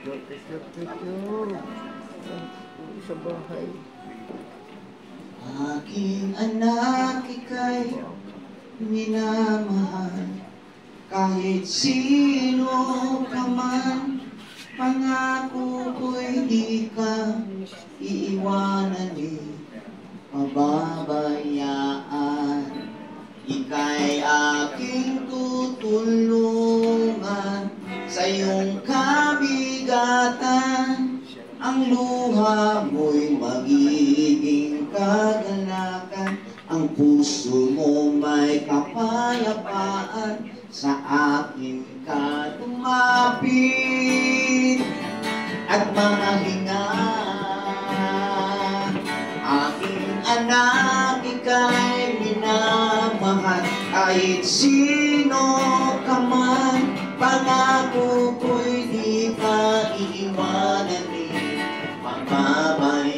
Sa bahay. Aking anak, ika'y minamahal. Kahit sino ka man, pangako ko'y di ka iiwanan ni pababayaan. Ika'y aking tutulungan sa iyong kabigatan. Ang luha mo'y magiging kagalakan. Ang puso mo may kapayapaan. Sa akin ka lumapit at mahinga. Aking anak, ika'y minamahal. Kahit sino ka man, pangako ko'y di ka iiwanan ni pababayaan.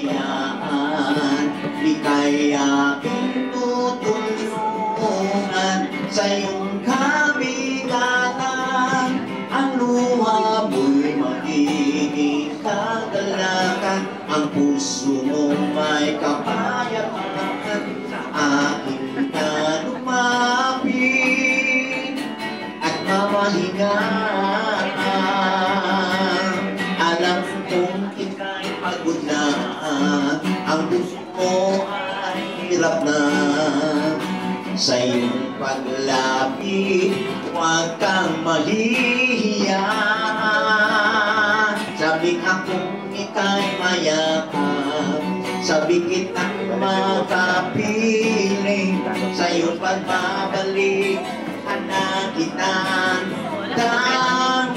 Ika'y aking tutulungan sa iyong kabigatan. Ang luha mo'y magiging kagalakan. Ang puso mo may kapayapaan. Sa akin ka lumapit at mamahinga. Alam kong ika'y pagod na. Ang gusto mo ay hirap na. Sa iyong paglapit, huwag kang mahihiya. Sabik akong ika'y mayakap, sabik kitang makapiling. Sa iyong pagbabalik, anak kitang tanggapin.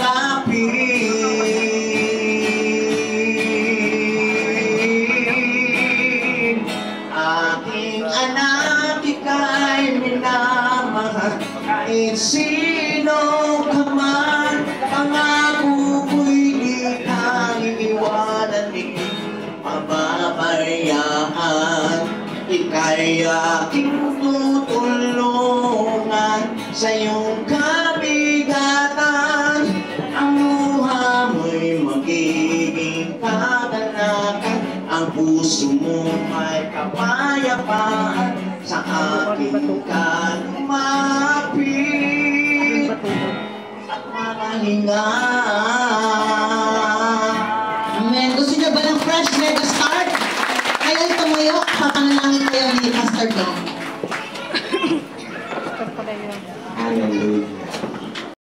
Aking anak, ika'y minamahal. Kahit sino ka man, pangako ko'y di ka iiwanan ni pababayaan. Ika'y aking tutulungan sa iyong kabigatan. Ang luha mo'y magiging kagalakan. Ang puso mo may kapayapaan. Sa akin ka lumapit at makahinga. Amen. Gusto niyo ba ng fresh mega start? Kayo'y tumuyo, papanalangin kayo ni Pastor Ken. Hallelujah.